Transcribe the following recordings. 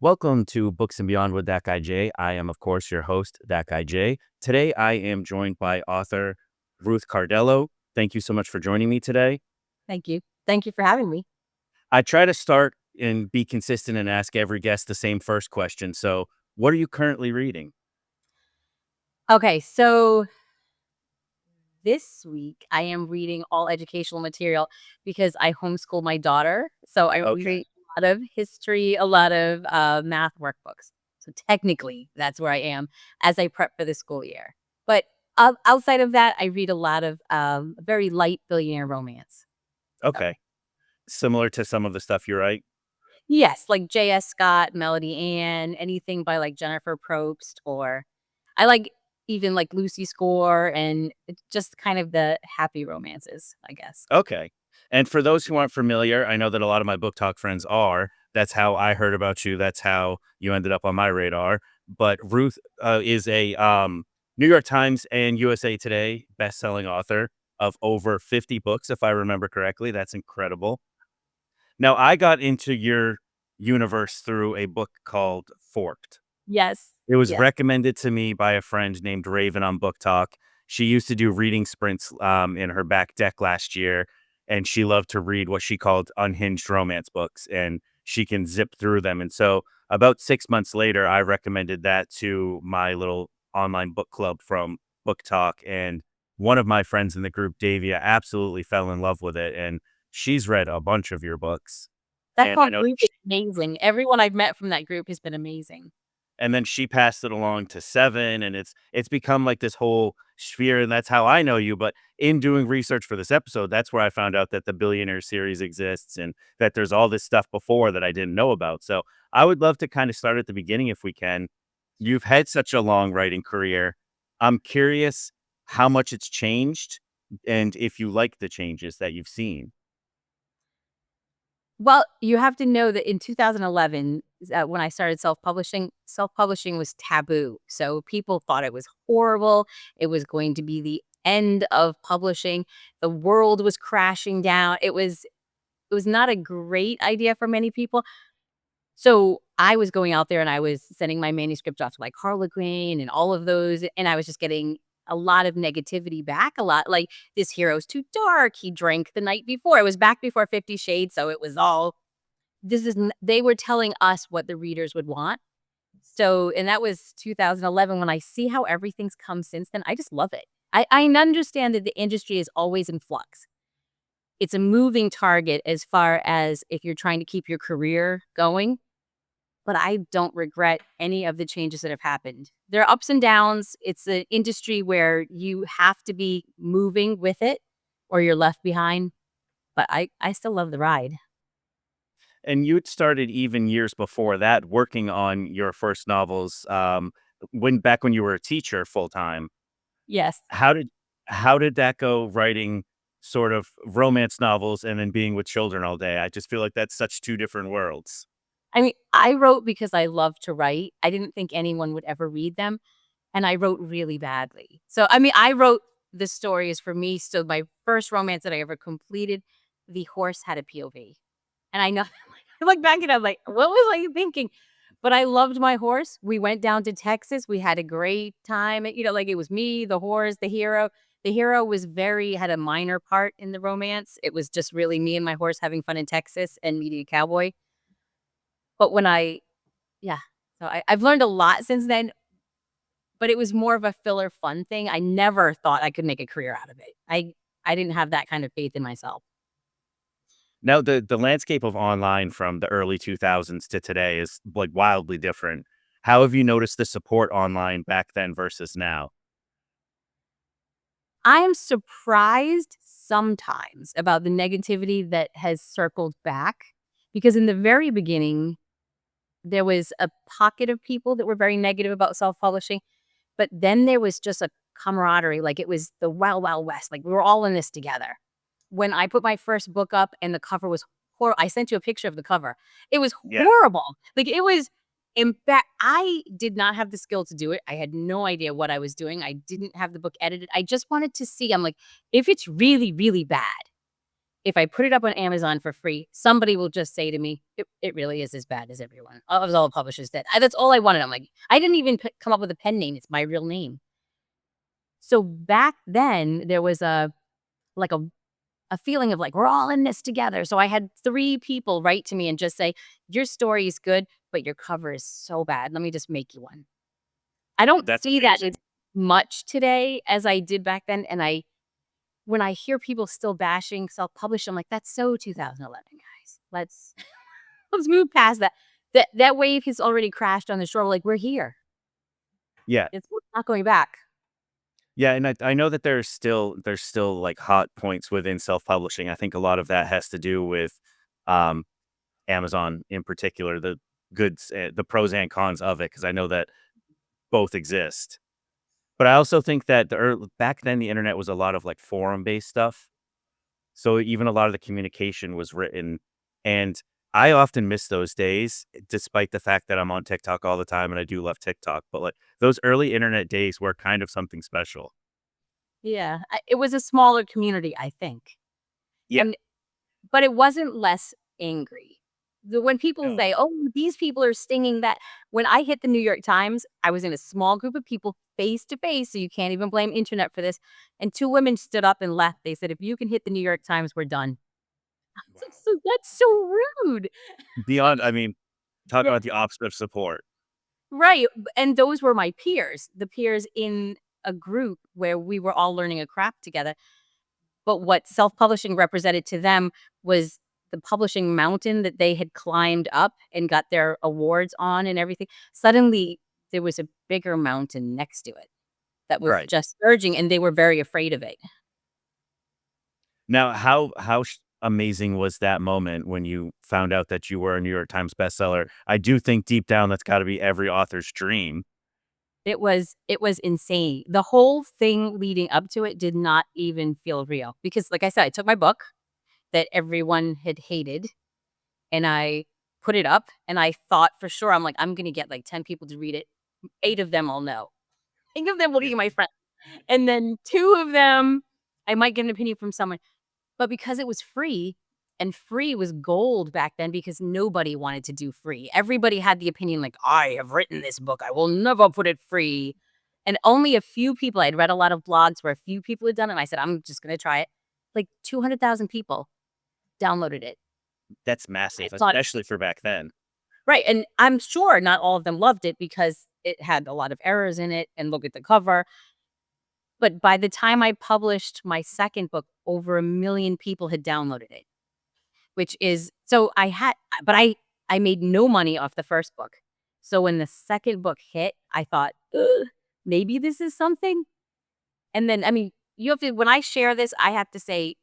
Welcome to Books and Beyond with That Guy Jay. I am, of course, your host, That Guy Jay. Today, I am joined by author Ruth Cardello. Thank you so much for joining me today. Thank you. Thank you for having me. I try to start and be consistent and ask every guest the same first question. So, what are you currently reading? Okay, so this week I am reading all educational material because I homeschool my daughter. So I Okay. read a lot of history, a lot of math workbooks. So technically, that's where I am as I prep for the school year. But outside of that, I read a lot of very light billionaire romance. So Okay. Similar to some of the stuff you write. yes, like J.S. Scott, Melody Ann, anything by like Jennifer Probst, or I like even like Lucy Score and it's just kind of the happy romances, I guess. Okay. And for those who aren't familiar, I know that a lot of my book talk friends are. That's how I heard about you. That's how you ended up on my radar. But Ruth is a New York Times and USA Today best-selling author of over 50 books, if I remember correctly. That's incredible. Now, I got into your universe through a book called Forked. Yes. It was Yes. recommended to me by a friend named Raven on Book Talk. She used to do reading sprints, in her back deck last year, and she loved to read what she called unhinged romance books, and she can zip through them. And so, about 6 months later, I recommended that to my little online book club from Book Talk, and one of my friends in the group, Davia, absolutely fell in love with it, and she's read a bunch of your books. That And I whole know group is amazing. Everyone I've met from that group has been amazing. and then she passed it along to 7, and it's become like this whole sphere, and that's how I know you. But in doing research for this episode, that's where I found out that the Billionaire series exists and that there's all this stuff before that I didn't know about. So I would love to kind of start at the beginning if we can. You've had such a long writing career. I'm curious how much it's changed and if you like the changes that you've seen. Well, you have to know that in 2011, when I started self-publishing was taboo. So people thought it was horrible. It was going to be the end of publishing. The world was crashing down. It was not a great idea for many people. So I was going out there and I was sending my manuscript off to like Harlequin and all of those, and I was just getting a lot of negativity back. A lot like this hero's too dark. He drank the night before. It was back before 50 Shades, so it was all they were telling us what the readers would want. So, and that was 2011. When I see how everything's come since then, I just love it. I understand that the industry is always in flux. It's a moving target as far as if you're trying to keep your career going, but I don't regret any of the changes that have happened. There are ups and downs. It's an industry where you have to be moving with it or you're left behind, but I still love the ride. And you'd started even years before that working on your first novels, when you were a teacher full time. Yes. How did how did that go writing sort of romance novels and then being with children all day? I just feel like that's such 2 different worlds. I mean, I wrote because I love to write. I didn't think anyone would ever read them, and I wrote really badly. So, I mean, I wrote the stories for me. So my first romance that I ever completed, the horse had a POV. And I know I look back and I'm like, "What was I thinking?" But I loved my horse. We went down to Texas. We had a great time. Like it was me, the horse, the hero. The hero was very had a minor part in the romance. It was just really me and my horse having fun in Texas and meeting a cowboy. But when I yeah. So I've learned a lot since then, but it was more of a filler fun thing. I never thought I could make a career out of it. I didn't have that kind of faith in myself. Now the landscape of online from the early 2000s to today is, like, wildly different. How have you noticed the support online back then versus now? I am surprised sometimes about the negativity that has circled back because in the very beginning, there was a pocket of people that were very negative about self-publishing, but then there was just a camaraderie, like it was the wild, wild west, like we were all in this together. When I put my first book up and the cover was I sent you a picture of the cover. It was Yeah. horrible. Like it was in fact, I did not have the skill to do it. I had no idea what I was doing. I didn't have the book edited. I just wanted to see. I'm like, if it's really, really bad, if I put it up on Amazon for free, somebody will just say to me, "It really is as bad as everyone as all the publishers did." That's all I wanted. I'm like, I didn't even come up with a pen name. It's my real name. So back then, there was like a feeling of like we're all in this together. So I had 3 people write to me and just say, "Your story is good, but your cover is so bad. Let me just make you one." I don't That's see that as amazing. much today as I did back then, and I when I hear people still bashing self-published, I'm like, "That's so 2011, guys. Let's move past that." That wave has already crashed on the shore, like, we're here. Yeah. It's not going back. Yeah, and I know that there's still, like, hot points within self-publishing. I think a lot of that has to do with, um, Amazon in particular, the pros and cons of it, because I know that both exist. But I also think that back then, the internet was a lot of, like, forum-based stuff. So even a lot of the communication was written, and I often miss those days, despite the fact that I'm on TikTok all the time, and I do love TikTok, but, like, those early internet days were kind of something special. Yeah, it was a smaller community, I think, Yeah. and but it wasn't less angry. When people No. say, "Oh, these people are stinging that," when I hit the New York Times, I was in a small group of people face to face, so you can't even blame internet for this, and 2 women stood up and left. They said, "If you can hit the New York Times, we're done." I was like, Wow. "So that's so rude." Beyond I mean, talk Ri about the opposite of support. Right, and those were my peers, the peers in a group where we were all learning a craft together. But what self-publishing represented to them was the publishing mountain that they had climbed up and got their awards on and everything. Suddenly, there was a bigger mountain next to it that was Right. just surging, and they were very afraid of it. Now, how amazing was that moment when you found out that you were a New York Times bestseller? I do think deep down that's gotta be every author's dream. It was insane. The whole thing leading up to it did not even feel real because, like I said, I took my book that everyone had hated, and I put it up, and I thought for sure, I'm like, "I'm gonna get, like, 10 people to read it. 8 of them I'll know. 8 of them will Yeah. be my friend." And then 2 of them, I might get an opinion from someone. But because it was free, and free was gold back then because nobody wanted to do free. Everybody had the opinion like, "I have written this book. I will never put it free." And only a few people I'd read a lot of blogs where a few people had done it, and I said, "I'm just gonna try it." Like 200,000 people downloaded it. That's I massive, thought especially for back then. right, and I'm sure not all of them loved it because it had a lot of errors in it, and look at the cover. But by the time I published my 2nd book, over 1,000,000 people had downloaded it, which is so I had but I made no money off the 1st book. So when the 2nd book hit, I thought, "Ugh, maybe this is something?" And then, I mean, you have to when I share this, I have to say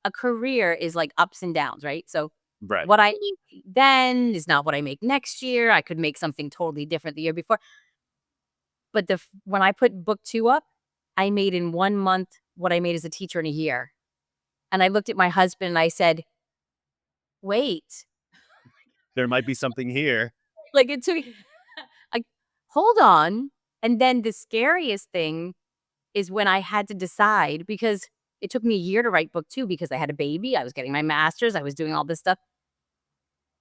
a career is like ups and downs, right? So Right. what I make then is not what I make next year. I could make something totally different the year before. But when I put book 2 up, I made in 1 month what I made as a teacher in a year. And I looked at my husband and I said, "Wait." There might be something here. Like, it took like, "Hold on." And then the scariest thing is when I had to decide because it took me a year to write book 2 because I had a baby, I was getting my master's, I was doing all this stuff.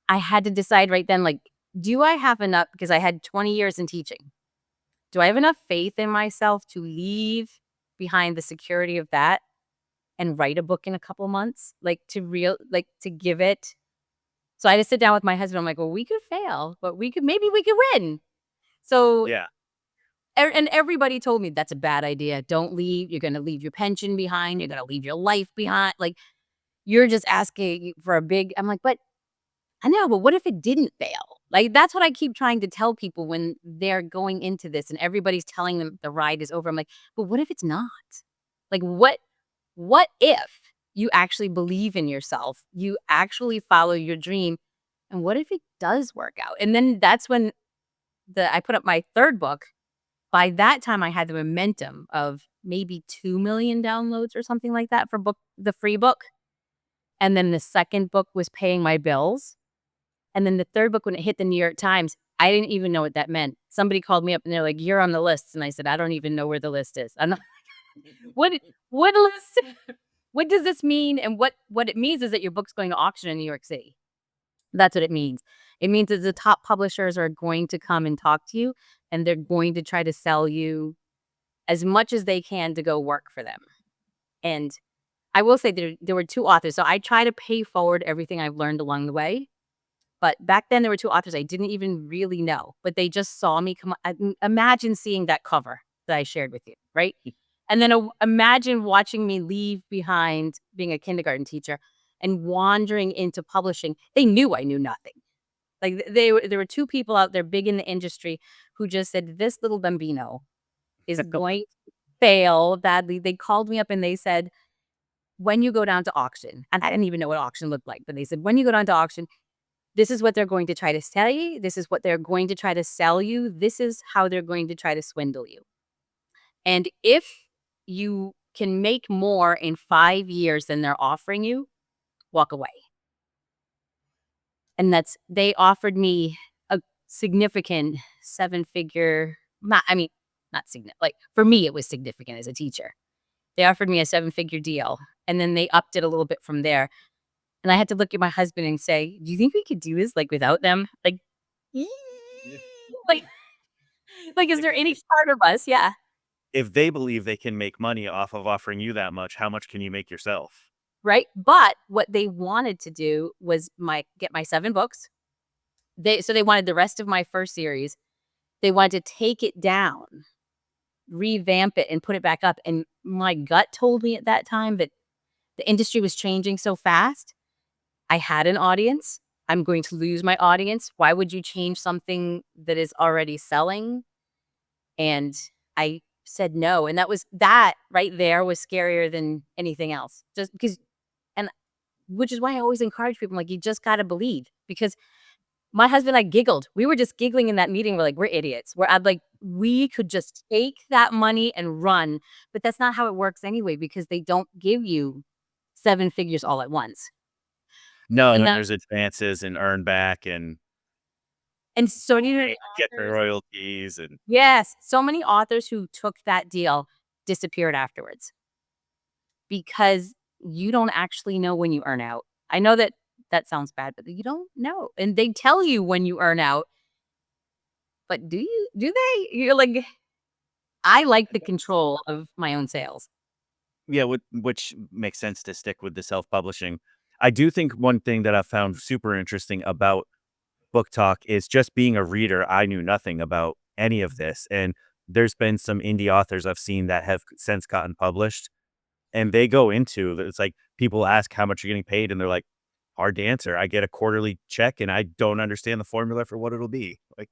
I had to decide right then, like, do I have enough because I had 20 years in teaching. Do I have enough faith in myself to leave behind the security of that and write a book in a couple months? Like, to give it so I had to sit down with my husband, I'm like, "Well, we could fail, but maybe we could win." So, Yeah. and everybody told me, "That's a bad idea. Don't leave. You're gonna leave your pension behind. You're gonna leave your life behind. Like, you're just asking for a big." I'm like, "But I know, but what if it didn't fail?" Like, that's what I keep trying to tell people when they're going into this and everybody's telling them the ride is over. I'm like, "But what if it's not? Like, what if you actually believe in yourself? You actually follow your dream, and what if it does work out?" And then that's when I put up my 3rd book. By that time, I had the momentum of maybe 2,000,000 downloads or something like that for the free book, and then the 2nd book was paying my bills. And then the 3rd book, when it hit the New York Times, I didn't even know what that meant. Somebody called me up and they're like, "You're on the list." And I said, "I don't even know where the list is." I'm not what what list? What does this mean? And what it means is that your book's going to auction in New York City. That's what it means. It means that the top publishers are going to come and talk to you, and they're going to try to sell you as much as they can to go work for them. And I will say there were 2 authors, so I try to pay forward everything I've learned along the way, but back then there were 2 authors I didn't even really know, but they just saw me come imagine seeing that cover that I shared with you, right? And then imagine watching me leave behind being a kindergarten teacher and wandering into publishing. They knew I knew nothing. Like, there were 2 people out there big in the industry who just said, "This little bambino is going to fail badly." They called me up and they said, "When you go down to auction," and I didn't even know what auction looked like, but they said, "When you go down to auction, this is what they're going to try to sell you. This is what they're going to try to sell you. This is how they're going to try to swindle you. And if you can make more in 5 years than they're offering you, walk away." And they offered me a significant seven-figure, not I mean, not significant, like, for me, it was significant as a teacher. They offered me a seven-figure deal, and then they upped it a little bit from there. And I had to look at my husband and say, "Do you think we could do this, like, without them?" Like, Yeah. like is If there any if part of us? Yeah, if they believe they can make money off of offering you that much, how much can you make yourself? right? But what they wanted to do was get my 7 books. They wanted the rest of my first series. They wanted to take it down, revamp it, and put it back up, and my gut told me at that time that the industry was changing so fast. I had an audience. I'm going to lose my audience. Why would you change something that is already selling? And I said no, and that right there was scarier than anything else. Just because, and which is why I always encourage people, like, you just gotta believe, because my husband and I giggled. We were just giggling in that meeting. We're like, "We're idiots." I'm like, "We could just take that money and run," but that's not how it works anyway, because they don't give you 7 figures all at once. No, And and that there's advances and earn back and so many get the authors. royalties and Yes, so many authors who took that deal disappeared afterwards because you don't actually know when you earn out. I know that that sounds bad, but you don't know, and they tell you when you earn out, but do they? You're like, I like the control of my own sales. yeah, which makes sense to stick with the self-publishing. I do think one thing that I found super interesting about book talk is just being a reader. I knew nothing about any of this, and there's been some indie authors I've seen that have since gotten published, and they go into it's like people ask how much you're getting paid, and they're like, hard to answer. I get a quarterly check, and I don't understand the formula for what it'll be. Like,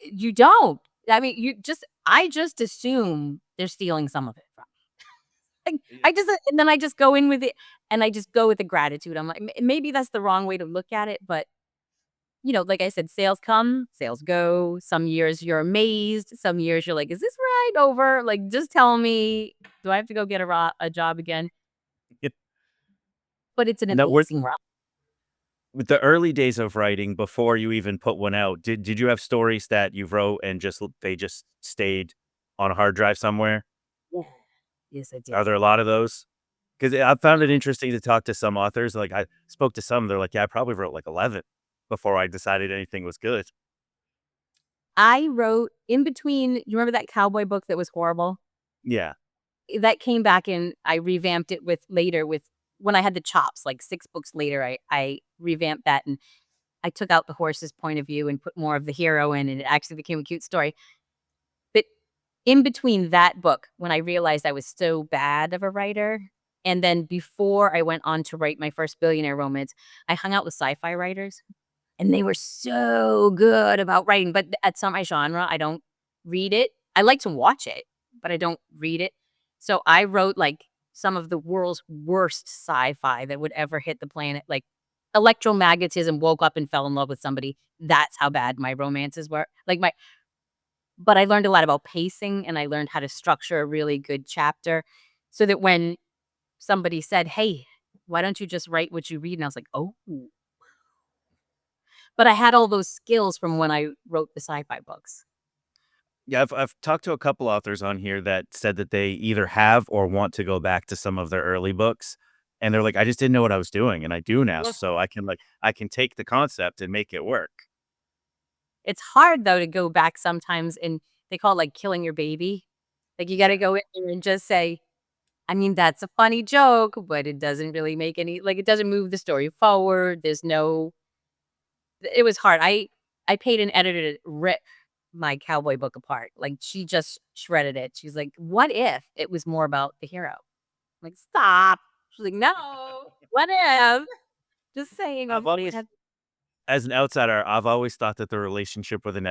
You don't. I mean, I just assume they're stealing some of it from me. Like, yeah, and then I just go in with it, and I just go with the gratitude. I'm like, Maybe that's the wrong way to look at it, but like I said, sales come, sales go. Some years you're amazed. Some years you're like, is this right over? Like, just tell me, do I have to go get a job again? it, But it's an no, we're amazing ride. with the early days of writing before you even put one out. Did you have stories that you wrote and they just stayed on a hard drive somewhere? Yeah. Yes, I Are did. there a lot of those? Because I found it interesting to talk to some authors. Like I spoke to some, they're like, "Yeah, I probably wrote like 11 before I decided anything was good." I wrote in between. You remember that cowboy book that was horrible? Yeah, That came back and I revamped it with when I had the chops, like 6 books later, I revamped that and I took out the horse's point of view and put more of the hero in, and it actually became a cute story. But in between that book, when I realized I was so bad of a writer, and then before I went on to write my first billionaire romance, I hung out with sci-fi writers, and they were so good about writing, but that's not my genre. I don't read it. I like to watch it, but I don't read it. So I wrote, like, some of the world's worst sci-fi that would ever hit the planet, like electromagnetism, woke up and fell in love with somebody. That's how bad my romances were. But I learned a lot about pacing, and I learned how to structure a really good chapter so that when somebody said, "Hey, why don't you just write what you read?" And I was like, "Oh." But I had all those skills from when I wrote the sci-fi books. Yeah, I've talked to a couple authors on here that said that they either have or want to go back to some of their early books, and they're like, "I just didn't know what I was doing, and I do now, Well, so I can take the concept and make it work." it's hard though to go back sometimes, and they call it like killing your baby. Like you got to Yeah. go in there and just say, I mean, that's a funny joke, but it doesn't really make any like it doesn't move the story forward. There's no it was hard. I paid an editor to rip my cowboy book apart. Like she just shredded it. She's like, "What if it was more about the hero?" I'm like, "Stop." She's like, "No. What if?" Just saying I've obviously it always has As an outsider, I've always thought that the relationship with an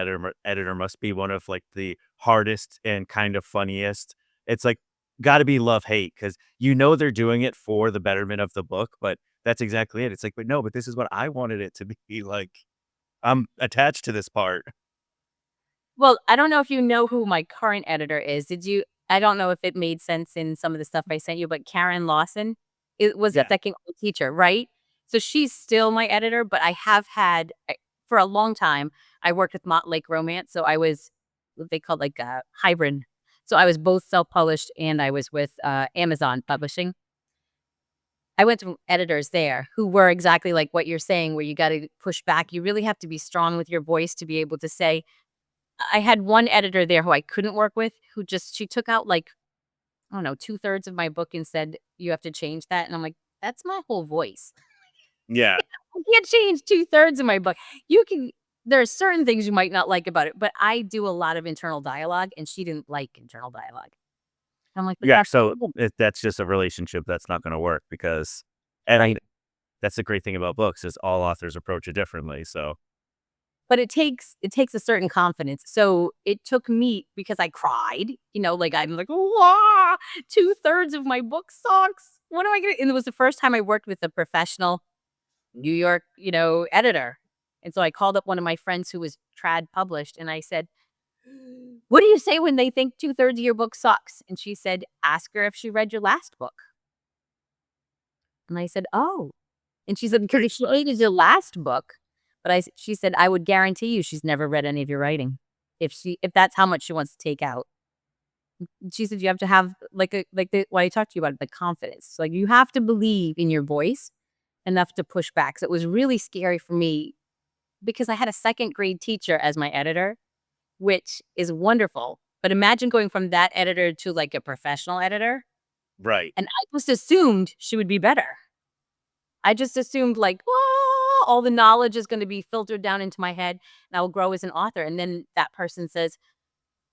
editor must be one of, like, the hardest and kind of funniest. It's, like, gotta be love-hate because you know they're doing it for the betterment of the book, but that's exactly it. It's like, "But no, but this is what I wanted it to be, like, I'm attached to this part." Well, I don't know if you know who my current editor is. Did you I don't know if it made sense in some of the stuff I sent you, but Karen Lawson, it was a Yeah. second grade teacher, right? So she's still my editor, but I have had for a long time, I worked with Mott Lake Romance, so I was what they called like a hybrid. So I was both self-published and I was with Amazon Publishing. I went through editors there who were exactly like what you're saying, where you got to push back. You really have to be strong with your voice to be able to say, I had one editor there who I couldn't work with, who just she took out, like, I don't know, 2/3 of my book and said, "You have to change that," and I'm like, "That's my whole voice. Yeah. I can't change 2/3 of my book. You can there are certain things you might not like about it, but I do a lot of internal dialogue, and she didn't like internal dialogue." I'm like, "But Yeah, that's the so point." that's just a relationship that's not gonna work because and I Right. that's the great thing about books is all authors approach it differently, so But it takes a certain confidence. So, it took me because I cried, like, I'm like, "Wah! 2/3 of my book sucks. What am I gonna" and it was the first time I worked with a professional New York, editor. And so I called up one of my friends who was trad published and I said, "What do you say when they think 2/3 of your book sucks?" And she said, "Ask her if she read your last book." And I said, "Oh." And she said, "Because if she hated your last book," but she said, "I would guarantee you she's never read any of your writing. If that's how much she wants to take out." She said, "You have to have what I talked to you about, the confidence. Like you have to believe in your voice enough to push back." So it was really scary for me because I had a second grade teacher as my editor, which is wonderful. But imagine going from that editor to like a professional editor. right. And I just assumed she would be better. I just assumed like, "Oh, all the knowledge is going to be filtered down into my head and I will grow as an author." And then that person says,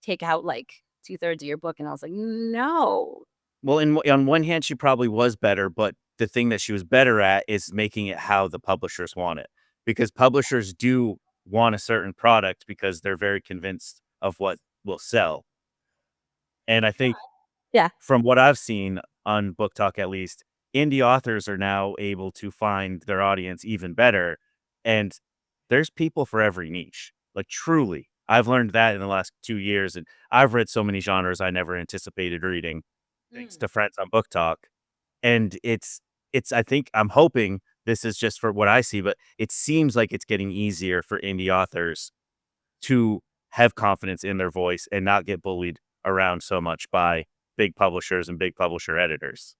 take out like 2/3 of your book. And I was like, no. Well, on one hand, she probably was better, but the thing that she was better at is making it how the publishers want it. Because publishers do want a certain product because they're very convinced of what will sell. And I think Yeah. from what I've seen on Book Talk at least, indie authors are now able to find their audience even better. And there's people for every niche. Like truly. I've learned that in the last 2 years. And I've read so many genres I never anticipated reading, thanks Mm. to friends on Book Talk. And it's I think I'm hoping this is just for what I see, but it seems like it's getting easier for indie authors to have confidence in their voice and not get bullied around so much by big publishers and big publisher editors.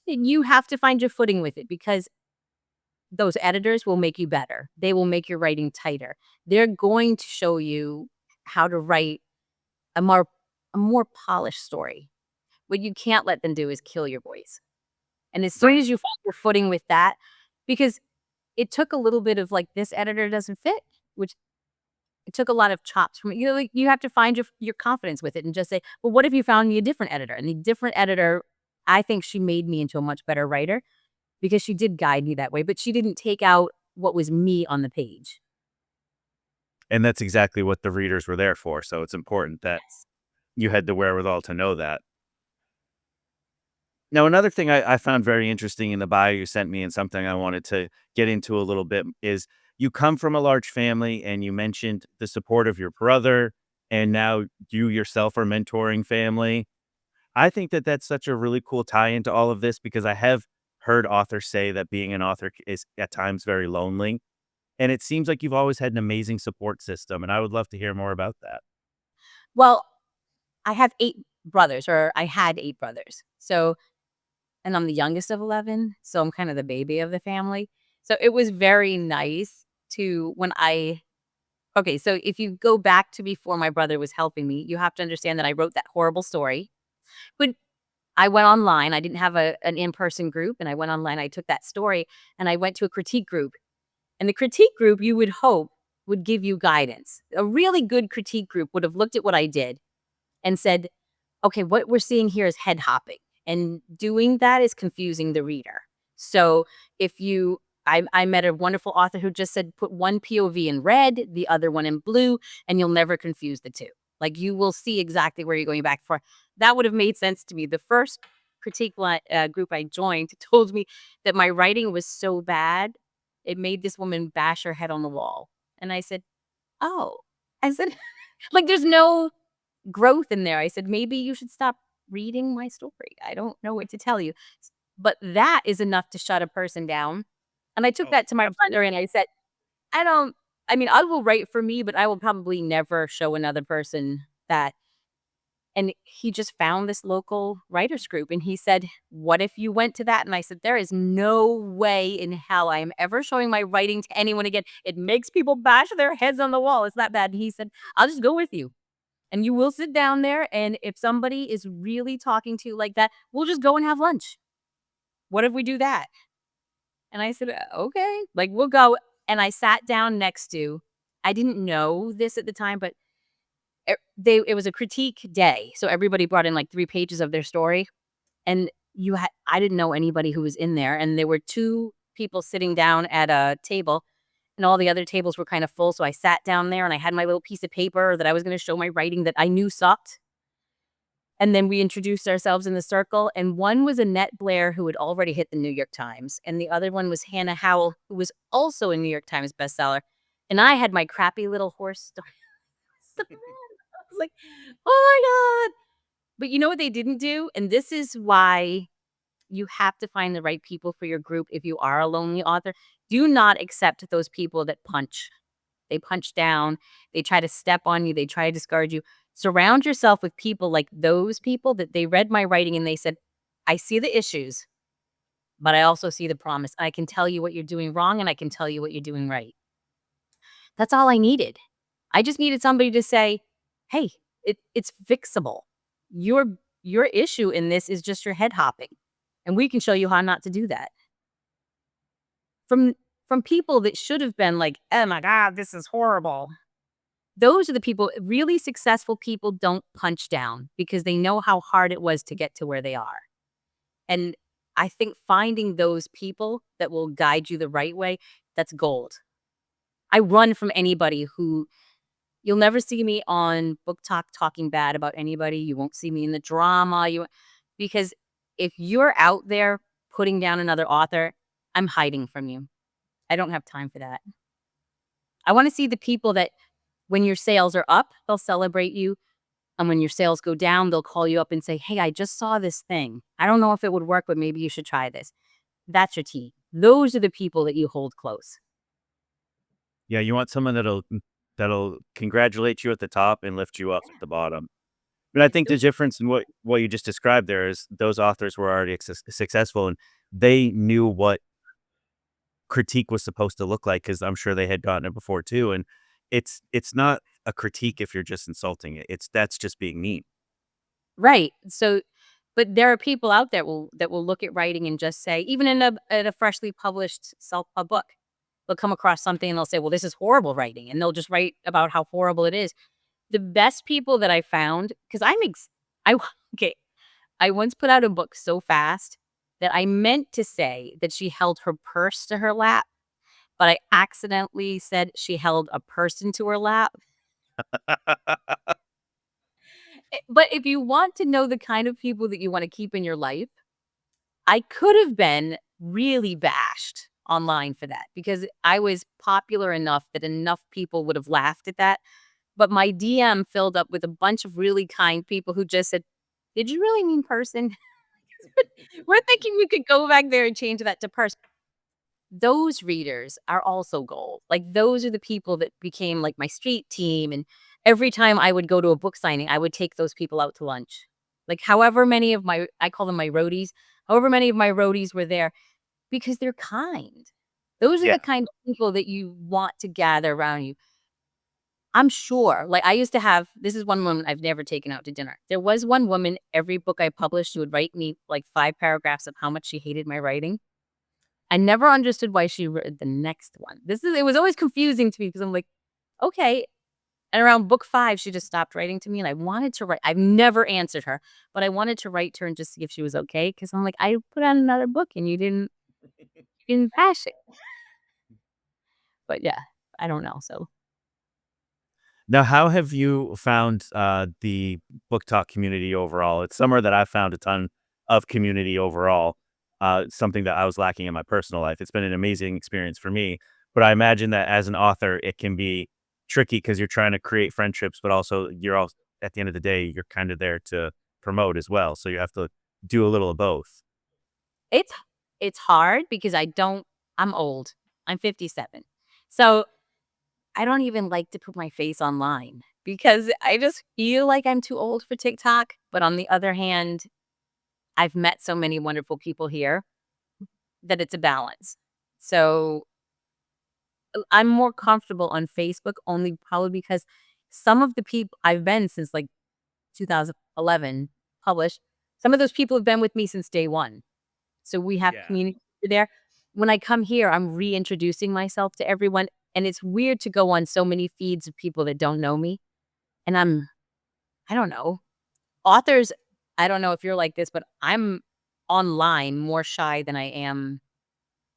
And you have to find your footing with it because those editors will make you better. They will make your writing tighter. They're going to show you how to write a more a more polished story. What you can't let them do is kill your voice. And as soon Right. as you find your footing with that, because it took a little bit of like this editor doesn't fit, which it took a lot of chops from like you have to find your confidence with it and just say, well, what if you found me a different editor? And the different editor, I think she made me into a much better writer because she did guide me that way, but she didn't take out what was me on the page. And that's exactly what the readers were there for. So it's important that Yes. you had the wherewithal to know that. Now, another thing I found very interesting in the bio you sent me and something I wanted to get into a little bit is you come from a large family and you mentioned the support of your brother, and now you yourself are mentoring family. I think that that's such a really cool tie into all of this because I have heard authors say that being an author is at times very lonely. And it seems like you've always had an amazing support system. And I would love to hear more about that. Well, I have 8 brothers, or I had 8 brothers. So and I'm the youngest of 11, so I'm kind of the baby of the family. So it was very nice to when I okay, so if you go back to before my brother was helping me, you have to understand that I wrote that horrible story, but I went online. I didn't have an in-person group, and I went online. I took that story, and I went to a critique group. And the critique group, you would hope, would give you guidance. A really good critique group would have looked at what I did and said, okay, what we're seeing here is head hopping. And doing that is confusing the reader. So if you, I met a wonderful author who just said, put one POV in red, the other one in blue, and you'll never confuse the two. Like you will see exactly where you're going back for. That would have made sense to me. The first group I joined told me that my writing was so bad, it made this woman bash her head on the wall. And I said, oh, I said, like, there's no growth in there. I said, "Maybe you should stop reading my story. I don't know what to tell you." But that is enough to shut a person down. And I took Oh, that to my absolutely. brother and I said, "I don't I mean, I will write for me, but I will probably never show another person that." And he just found this local writers group and he said, "What if you went to that?" And I said, "There is no way in hell I am ever showing my writing to anyone again. It makes people bash their heads on the wall. It's that bad." And he said, "I'll just go with you. And you will sit down there, and if somebody is really talking to you like that, we'll just go and have lunch. What if we do that?" And I said, Okay, like, we'll go." And I sat down next to I didn't know this at the time, but it was a critique day, so everybody brought in, like, 3 pages of their story, and I didn't know anybody who was in there, and there were 2 people sitting down at a table, and all the other tables were kind of full, so I sat down there, and I had my little piece of paper that I was gonna show my writing that I knew sucked. And then we introduced ourselves in the circle, and one was Annette Blair, who had already hit the New York Times, and the other one was Hannah Howell, who was also a New York Times bestseller, and I had my crappy little horse story. So mad. I was like, "Oh my god." But you know what they didn't do? And this is why you have to find the right people for your group if you are a lonely author. Do not accept those people that punch. They punch down, they try to step on you, they try to discard you. Surround yourself with people like those people that they read my writing and they said, "I see the issues, but I also see the promise. I can tell you what you're doing wrong and I can tell you what you're doing right." That's all I needed. I just needed somebody to say, "Hey, it's fixable. Your your issue in this is just your head hopping, and we can show you how not to do that." From from people that should have been like, "Oh my god, this is horrible." Those are the people really successful people don't punch down because they know how hard it was to get to where they are. And I think finding those people that will guide you the right way, that's gold. I run from anybody who you'll never see me on Book Talk talking bad about anybody. You won't see me in the drama. Because if you're out there putting down another author, I'm hiding from you. I don't have time for that. I want to see the people that when your sales are up, they'll celebrate you. And when your sales go down, they'll call you up and say, "Hey, I just saw this thing. I don't know if it would work, but maybe you should try this." That's your team. Those are the people that you hold close. Yeah, you want someone that'll congratulate you at the top and lift you up at the bottom. But I think the Those difference in what you just described there is those authors were already successful, and they knew what critique was supposed to look like because I'm sure they had gotten it before too, and it's not a critique if you're just insulting it. That's just being mean. right. So, but there are people out there that will look at writing and just say, even in a freshly published self-pub book, they'll come across something and they'll say, "Well, this is horrible writing," and they'll just write about how horrible it is. The best people that I found, because I okay, I once put out a book so fast that I meant to say that she held her purse to her lap, but I accidentally said she held a person to her lap. But if you want to know the kind of people that you wanna keep in your life, I could have been really bashed online for that because I was popular enough that enough people would have laughed at that, but my DM filled up with a bunch of really kind people who just said, "Did you really mean person?" We're thinking we could go back there and change that to person. Those readers are also gold. Like, those are the people that became, like, my street team, and every time I would go to a book signing, I would take those people out to lunch. Like, however many of my I call them my roadies, however many of my roadies were there because they're kind. Those are Yeah. the kind of people that you want to gather around you. I'm sure. Like, I used to have this is one woman I've never taken out to dinner. There was one woman, every book I published, she would write me like 5 paragraphs of how much she hated my writing. I never understood why she read the next one. It was always confusing to me because I'm like, "Okay." And around book 5, she just stopped writing to me, and I wanted to write I've never answered her, but I wanted to write to her and just see if she was okay. Because 'cause I'm like, "I put out another book and you didn't finish it." But yeah, I don't know, so Now, how have you found the book talk community overall? It's somewhere that I've found a ton of community overall. Something that I was lacking in my personal life. It's been an amazing experience for me, but I imagine that as an author, it can be tricky because you're trying to create friendships, but also you're also at the end of the day, you're kind of there to promote as well. So you have to do a little of both. it's it's hard because I'm old. I'm 57. So, I don't even like to put my face online because I just feel like I'm too old for TikTok, but on the other hand, I've met so many wonderful people here that it's a balance. So, I'm more comfortable on Facebook only probably because some of the people I've been since, like, 2011 published, some of those people have been with me since day 1. So we have Yeah. community there. When I come here, I'm reintroducing myself to everyone, and it's weird to go on so many feeds of people that don't know me, and I don't know. Authors, I don't know if you're like this, but I'm online more shy than I am,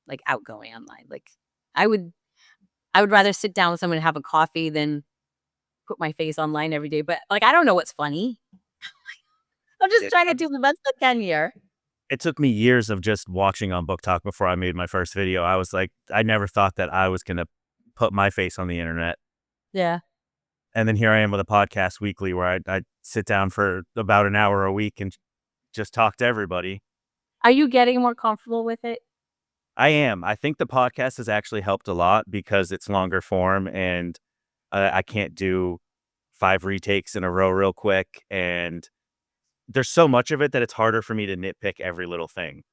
like, outgoing online. Like, I would I would rather sit down with someone and have a coffee than put my face online every day, but, like, I don't know what's funny. I'm just It, trying to do the best I can here. it took me years of just watching on Book Talk before I made my first video. I was like, I never thought that I was going to put my face on the internet. Yeah. And then here I am with a podcast weekly where I sit down for about an hour a week and just talk to everybody. Are you getting more comfortable with it? I am. I think the podcast has actually helped a lot because it's longer form and I can't do 5 retakes in a row real quick. And there's so much of it that it's harder for me to nitpick every little thing.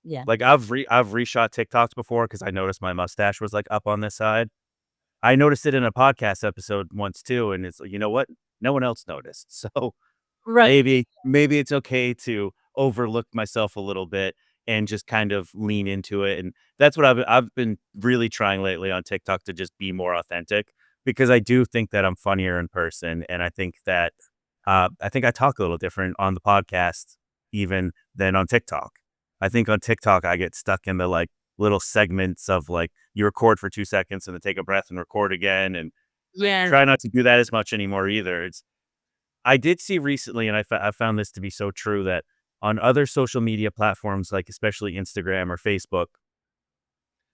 Yeah. Like I've reshot TikToks before because I noticed my mustache was like up on this side. I noticed it in a podcast episode once too, and it's like, you know what? No one else noticed. So Right. maybe it's okay to overlook myself a little bit and just kind of lean into it, and that's what I've been really trying lately on TikTok to just be more authentic because I do think that I'm funnier in person, and I think I talk a little different on the podcast even than on TikTok. I think on TikTok I get stuck in the like little segments of like you record for 2 seconds and then take a breath and record again, and I Yeah. try not to do that as much anymore either. I did see recently, and I found this to be so true that on other social media platforms, like especially Instagram or Facebook,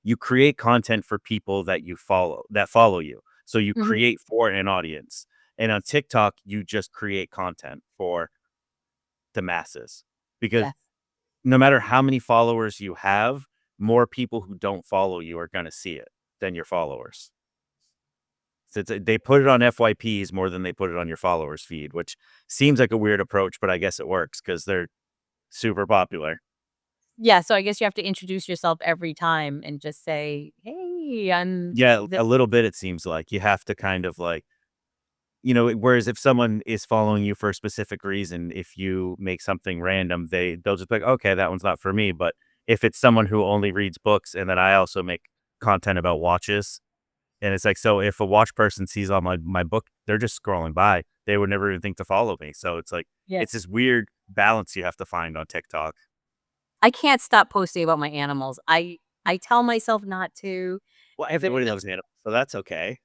you create content for people that follow you. So you Mhm. create for an audience. And on TikTok, you just create content for the masses because Yes. no matter how many followers you have, more people who don't follow you are going to see it than your followers. So they put it on FYPs more than they put it on your followers feed, which seems like a weird approach, but I guess it works because they're super popular. Yeah, so I guess you have to introduce yourself every time and just say, "Hey, I'm Yeah, the." a little bit it seems like. You have to kind of like, whereas if someone is following you for a specific reason, if you make something random, they'll just be like, okay, that one's not for me. But if it's someone who only reads books and then I also make content about watches, and it's like, so if a watch person sees all my book, they're just scrolling by. They would never even think to follow me. So it's like Yeah. it's this weird balance you have to find on TikTok. I can't stop posting about my animals. I tell myself not to. Well, They're everybody just loves animals, so that's okay.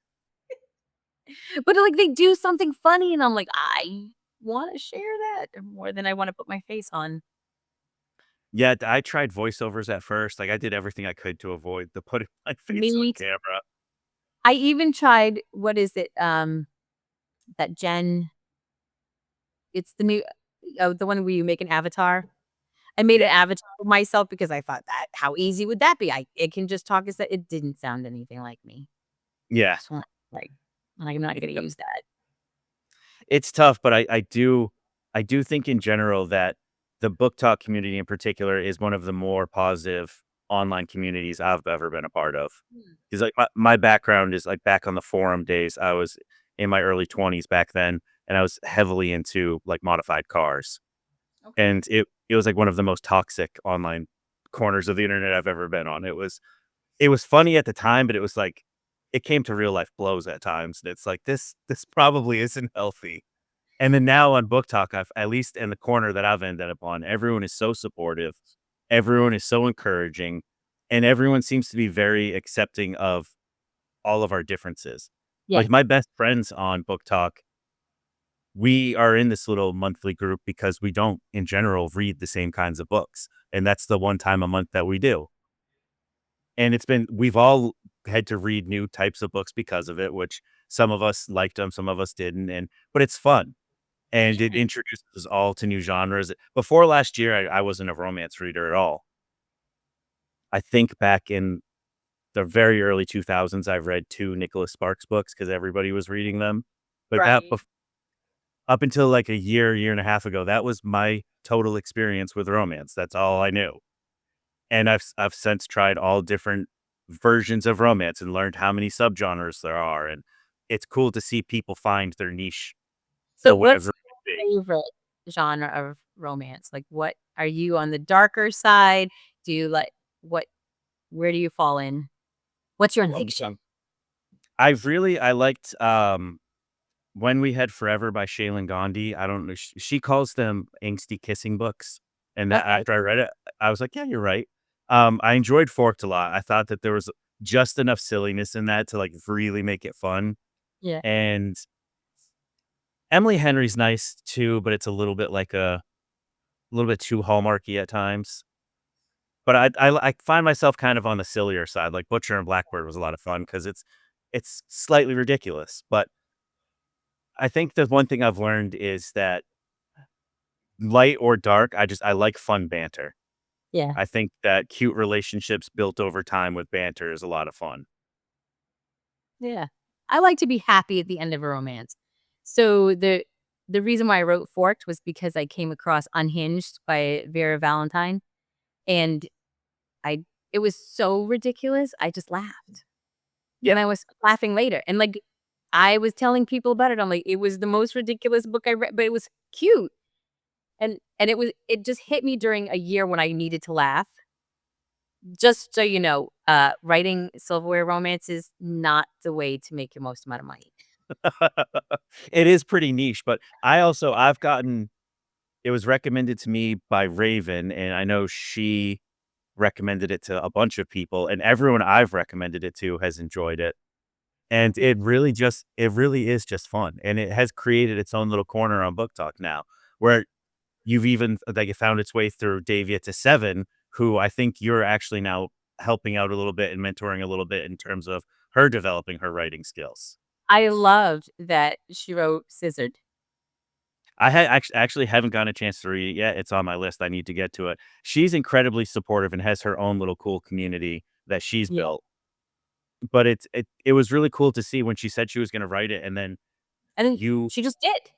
but, like, they do something funny, and I'm like, "I wanna share that more than I wanna put my face on." Yeah, I tried voiceovers at first. Like I did everything I could to avoid the putting my face on Me t camera. I even tried what is it, that Jen it's the new the one where you make an avatar. I made an Yeah. avatar of myself because I thought that how easy would that be? It can just talk as that it didn't sound anything like me. Yeah. So, like I'm not gonna use that. It's tough, but I do think in general that the book talk community in particular is one of the more positive online communities I've ever been a part of. Hmm. Because like my background is like back on the forum days. I was in my early 20s back then, and I was heavily into like modified cars. Okay. And it was like one of the most toxic online corners of the internet I've ever been on. It was funny at the time, but it was like it came to real life blows at times. And it's like this probably isn't healthy. And then now on Book Talk, I've at least in the corner that I've ended up on, everyone is so supportive, everyone is so encouraging, and everyone seems to be very accepting of all of our differences. Like, Yes. my best friends on Book Talk, we are in this little monthly group because we don't, in general, read the same kinds of books, and that's the one time a month that we do. And we've all had to read new types of books because of it, which some of us liked them, some of us didn't, but it's fun. And it Yeah. introduces us all to new genres. Before last year, I wasn't a romance reader at all. I think back in the very early 2000s, I've read 2 Nicholas Sparks books because everybody was reading them. But Right. up until, like, a year and a half ago, that was my total experience with romance. That's all I knew. And I've since tried all different versions of romance and learned how many subgenres there are, and it's cool to see people find their niche So for what's whatever it may be. your favorite genre of romance? Like, what are you on the darker side? Do you like what where do you fall in? What's your addiction? I liked, When We Had Forever by Shaylin Gandhi. I don't know, she calls them angsty kissing books, and that Okay. after I read it, I was like, "Yeah, you're right." I enjoyed Forked a lot. I thought that there was just enough silliness in that to, like, really make it fun, Yeah. and Emily Henry's nice too, but it's a little bit like a little bit too Hallmarky at times. But I find myself kind of on the sillier side, like Butcher and Blackbird was a lot of fun because it's slightly ridiculous, but I think the one thing I've learned is that light or dark, I like fun banter. Yeah. I think that cute relationships built over time with banter is a lot of fun. Yeah. I like to be happy at the end of a romance. So the reason why I wrote Forked was because I came across Unhinged by Vera Valentine, and I it was so ridiculous, I just laughed. And Yep. I was laughing later, and, like, I was telling people about it, I'm like, "It was the most ridiculous book I read," but it was cute, and it just hit me during a year when I needed to laugh. Just so you know, writing silverware romance is not the way to make your most amount of money. It is pretty niche, but I've gotten it was recommended to me by Raven, and I know she recommended it to a bunch of people, and everyone I've recommended it to has enjoyed it. And it really is just fun, and it has created its own little corner on Book Talk now, where you've even like, it found its way through Davia to 7, who I think you're actually now helping out a little bit and mentoring a little bit in terms of her developing her writing skills. I loved that she wrote Scissored. I had actually haven't gotten a chance to read it yet. It's on my list. I need to get to it. She's incredibly supportive and has her own little cool community that she's Yeah. built. But it was really cool to see when she said she was gonna write it, and then And then you she just did.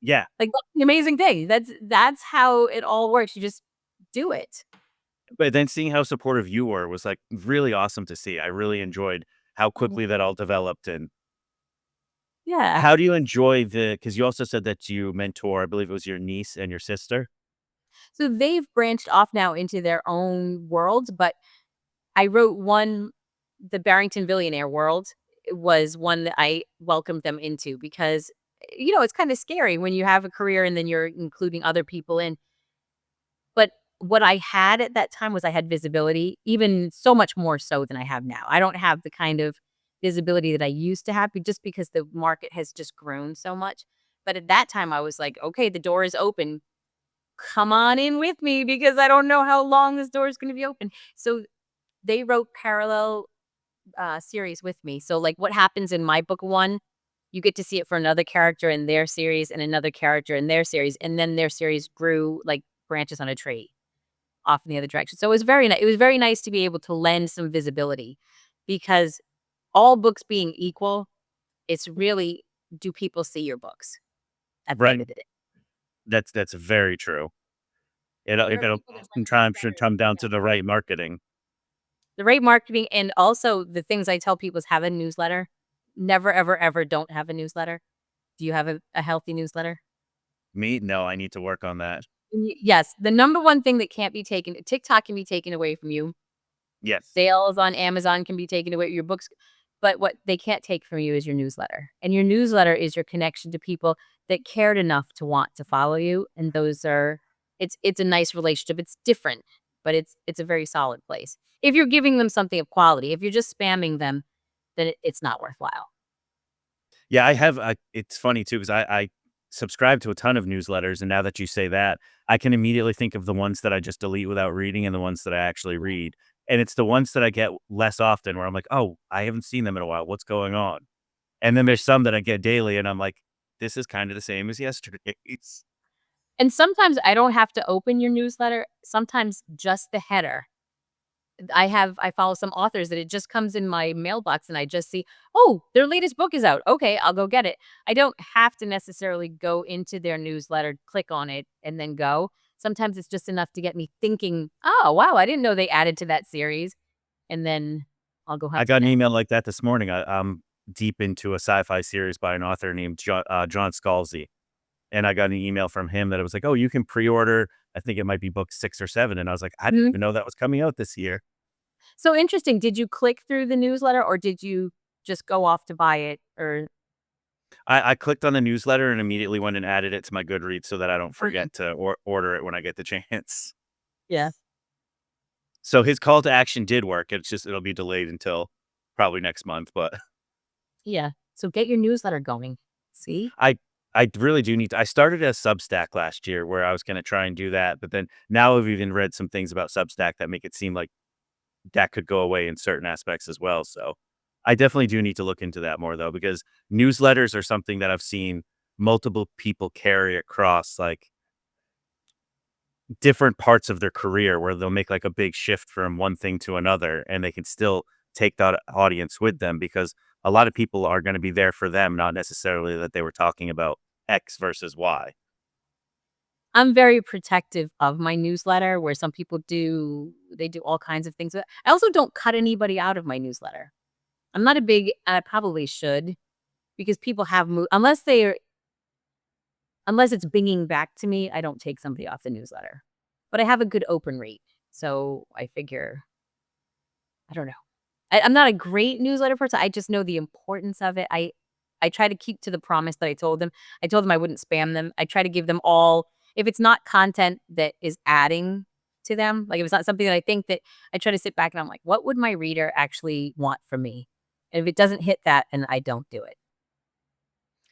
yeah, Like, that's the amazing thing. That's how it all works. You just do it. but then seeing how supportive you were was, like, really awesome to see. I really enjoyed how Mhm. quickly that all developed, and Yeah. how do you enjoy because you also said that you mentor, I believe it was your niece and your sister? So they've branched off now into their own worlds, but I wrote one the Barrington Billionaire world was one that I welcomed them into because, it's kinda scary when you have a career and then you're including other people in. But what I had at that time was I had visibility, even so much more so than I have now. I don't have the kind of visibility that I used to have just because the market has just grown so much. But at that time, I was like, "Okay, the door is open. Come on in with me because I don't know how long this door is gonna be open." So they wrote parallel, series with me. So, like, what happens in my book 1, you get to see it for another character in their series and another character in their series, and then their series grew like branches on a tree off in the other direction. So it was very nice to be able to lend some visibility because all books being equal, it's really do people see your books? at the end Right. of the day. That's very true. There are It'll people that write oftentimes should newsletters, come down to the right marketing. the right marketing, and also the things I tell people is have a newsletter. Never, ever, ever don't have a newsletter. Do you have a healthy newsletter? Me? No, I need to work on that. Yes, the number one thing that can't be taken TikTok can be taken away from you. Yes. Sales on Amazon can be taken away, your books, but what they can't take from you is your newsletter, and your newsletter is your connection to people that cared enough to want to follow you, and those are it's a nice relationship, it's different, but it's a very solid place. If you're giving them something of quality, if you're just spamming them, then it's not worthwhile. Yeah, I have it's funny too because I subscribe to a ton of newsletters, and now that you say that, I can immediately think of the ones that I just delete without reading and the ones that I actually read. And it's the ones that I get less often where I'm like, "Oh, I haven't seen them in a while. What's going on?" And then there's some that I get daily and I'm like, "This is kind of the same as yesterday's." And sometimes I don't have to open your newsletter, sometimes just the header. I follow some authors that it just comes in my mailbox and I just see, "Oh, their latest book is out. Okay, I'll go get it." I don't have to necessarily go into their newsletter, click on it, and then go. Sometimes it's just enough to get me thinking, "Oh, wow, I didn't know they added to that series," and then I'll go I have got some an next. email like that this morning. I'm deep into a sci-fi series by an author named John Scalzi. And I got an email from him that it was like, "Oh, you can pre-order, I think it might be book 6 or 7." And I was like, "I didn't Mhm. even know that was coming out this year." So interesting. Did you click through the newsletter or did you just go off to buy it or I clicked on the newsletter and immediately went and added it to my Goodreads so that I don't okay. forget to order it when I get the chance. Yeah. So his call to action did work. It's just it'll be delayed until probably next month, but Yeah. So get your newsletter going. See? I I really do need to I started a Substack last year where I was gonna try and do that, but then now I've even read some things about Substack that make it seem like that could go away in certain aspects as well. So I definitely do need to look into that more though, because newsletters are something that I've seen multiple people carry across like different parts of their career where they'll make like a big shift from one thing to another and they can still take that audience with them because a lot of people are going to be there for them, not necessarily that they were talking about X versus Y. I'm very protective of my newsletter where some people do all kinds of things. I also don't cut anybody out of my newsletter. I'm not a big I probably should because people have unless it's binging back to me, I don't take somebody off the newsletter. But I have a good open rate. So I figure I don't know. I'm not a great newsletter person. I just know the importance of it. I try to keep to the promise that I told them. I told them I wouldn't spam them. I try to give them all if it's not content that is adding to them, like if it's not something that I think that I try to sit back and I'm like, what would my reader actually want from me? And if it doesn't hit that, and I don't do it.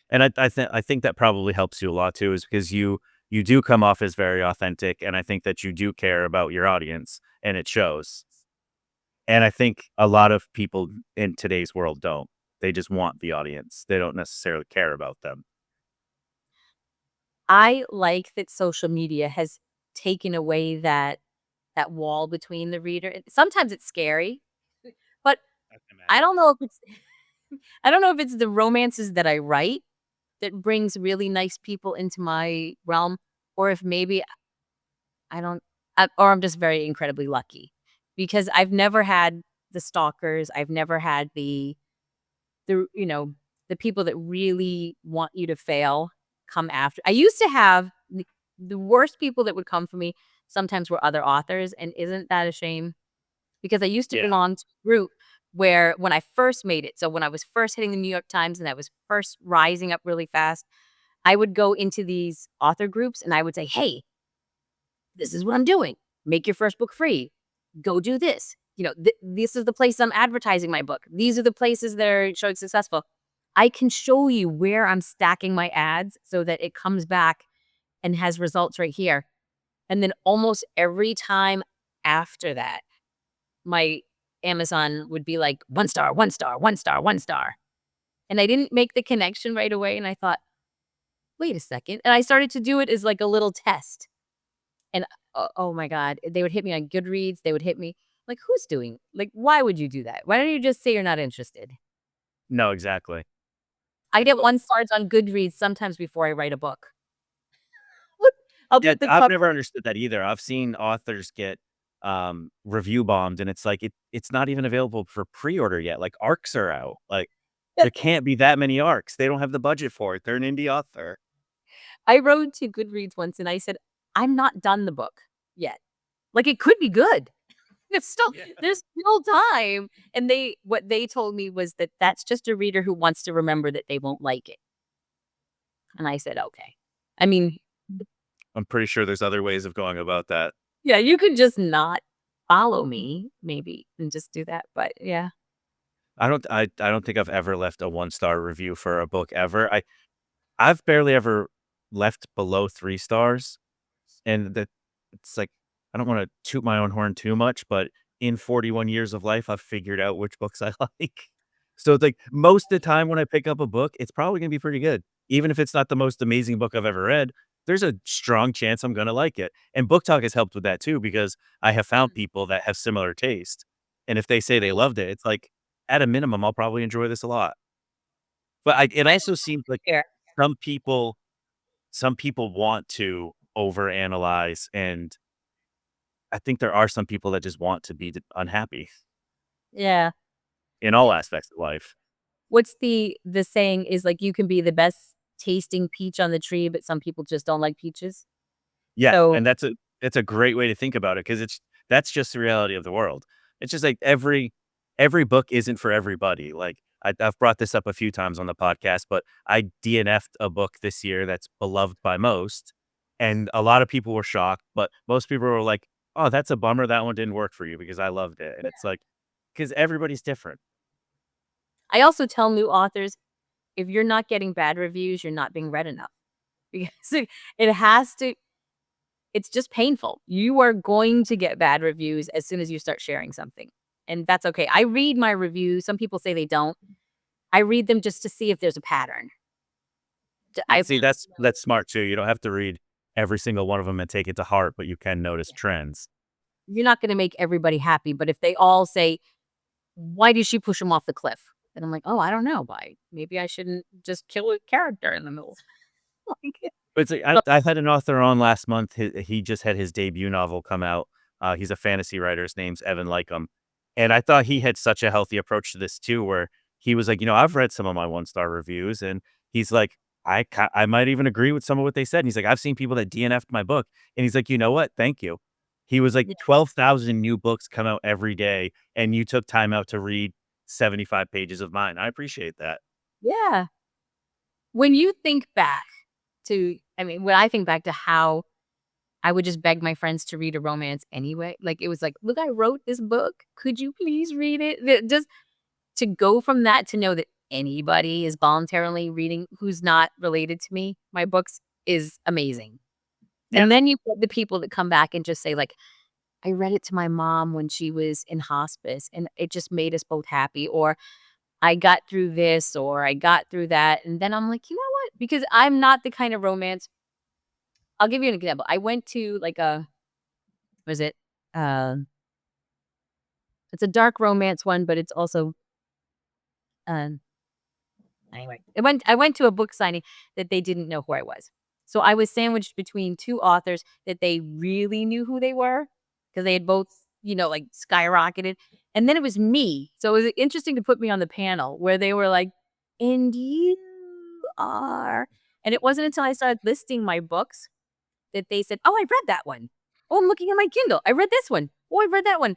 And I think that probably helps you a lot too, is because you do come off as very authentic, and I think that you do care about your audience, and it shows. And I think a lot of people in today's world don't. They just want the audience. They don't necessarily care about them. I like that social media has taken away that wall between the reader. Sometimes it's scary, but I can I imagine. don't know if it's I don't know if it's the romances that I write that brings really nice people into my realm, or if maybe I don't, or I'm just very incredibly lucky because I've never had the stalkers. I've never had the the people that really want you to fail come after. I used to have the worst people that would come for me sometimes were other authors, and isn't that a shame? Because I used to Yeah. belong to a group where when I first made it, so when I was first hitting the New York Times and I was first rising up really fast, I would go into these author groups and I would say, "Hey, this is what I'm doing. Make your first book free. Go do this. This is the place I'm advertising my book. These are the places that are showing successful. I can show you where I'm stacking my ads so that it comes back and has results right here." And then almost every time after that, my Amazon would be like 1 star, 1 star, 1 star, 1 star. And I didn't make the connection right away. And I thought, wait a second. And I started to do it as like a little test. And oh my God, they would hit me on Goodreads. They would hit me like, who's doing, like, why would you do that? Why don't you just say you're not interested? No, exactly. I get 1 stars on Goodreads sometimes before I write a book. Look, I'll Yeah, put the I've cover. never understood that either. I've seen authors get, review bombed, and it's like, it's not even available for pre-order yet, like, ARCs are out, like, there can't be that many ARCs, they don't have the budget for it, they're an indie author. I wrote to Goodreads once and I said, "I'm not done the book yet." Like, it could be good. Yeah. There's still time. And what they told me was that that's just a reader who wants to remember that they won't like it. And I said, "Okay." I mean, I'm pretty sure there's other ways of going about that. yeah, you could just not follow me maybe and just do that, but yeah. I don't think I've ever left a one-star review for a book ever. I've barely ever left below 3 stars, and that it's like, I don't wanna toot my own horn too much, but in 41 years of life, I've figured out which books I like. So, it's like, most of the time when I pick up a book, it's probably gonna be pretty good. Even if it's not the most amazing book I've ever read, there's a strong chance I'm gonna like it. And Book Talk has helped with that too, because I have found Mhm. people that have similar taste, and if they say they Right. loved it, it's like, at a minimum, I'll probably enjoy this a lot. But it I also don't seems like care. some people some people want to overanalyze, and I think there are some people that just want to be unhappy Yeah. in all aspects of life. What's the saying is, like, you can be the best tasting peach on the tree, but some people just don't like peaches? Yeah, So and that's a great way to think about it, because that's just the reality of the world. It's just like every book isn't for everybody. Like, I've brought this up a few times on the podcast, but I DNF'd a book this year that's beloved by most, and a lot of people were shocked, but most people were like, "Oh, that's a bummer that one didn't work for you because I loved it." And it's like, because everybody's different. I also tell new authors, if you're not getting bad reviews, you're not being read enough because it has to it's just painful. You are going to get bad reviews as soon as you start sharing something, and that's okay. I read my reviews. Some people say they don't. I read them just to see if there's a pattern. I Yeah, want see, to know. that's smart too. You don't have to read every single one of them and take it to heart, but you can notice Yeah. trends. You're not gonna make everybody happy, but if they all say, "Why did she push him off the cliff?" And I'm like, "Oh, I don't know. Why? Maybe I shouldn't just kill a character in the middle." Like, But it's like, so I had an author on last month. He just had his debut novel come out. He's a fantasy writer. His name's Evan Lycum, and I thought he had such a healthy approach to this too, where he was like, I've read some of my one-star reviews, and he's like, I might even agree with some of what they said. And he's like, I've seen people that DNF'd my book, and he's like, you know what? Thank you. He was like, yeah. 12,000 new books come out every day, and you took time out to read 75 pages of mine. I appreciate that. Yeah. When you think back I mean, when I think back to how I would just beg my friends to read a romance anyway, like, it was like, "Look, I wrote this book. Could you please read it?" Just to go from that to know that anybody is voluntarily reading who's not related to me, my books, is amazing. Yeah. And then you get the people that come back and just say, like, "I read it to my mom when she was in hospice, and it just made us both happy," or "I got through this," or "I got through that," and then I'm like, "You know what?" Because I'm not the kind of romance. I'll give you an example. I went to, like, a was it, um it's a dark romance one, but it's also, um anyway, I went to a book signing that they didn't know who I was. So I was sandwiched between 2 authors that they really knew who they were because they had both, like, skyrocketed, and then it was me. So it was interesting to put me on the panel where they were like, "And you are," and it wasn't until I started listing my books that they said, "Oh, I read that one. Oh, I'm looking at my Kindle. I read this one. Oh, I read that one."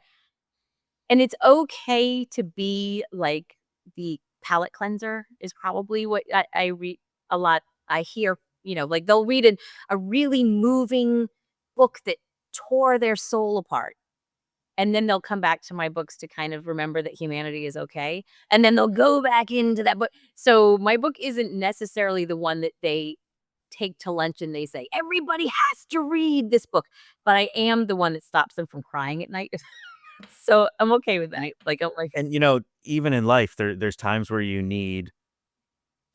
And it's okay to be, like, the palate cleanser is probably what I read a lot. I hear, like, they'll read a really moving book that tore their soul apart, and then they'll come back to my books to kind of remember that humanity is okay, and then they'll go back into that book. So my book isn't necessarily the one that they take to lunch and they say, "Everybody has to read this book," but I am the one that stops them from crying at night. So, I'm okay with that. Like, I'm like, And, even in life, there's times where you need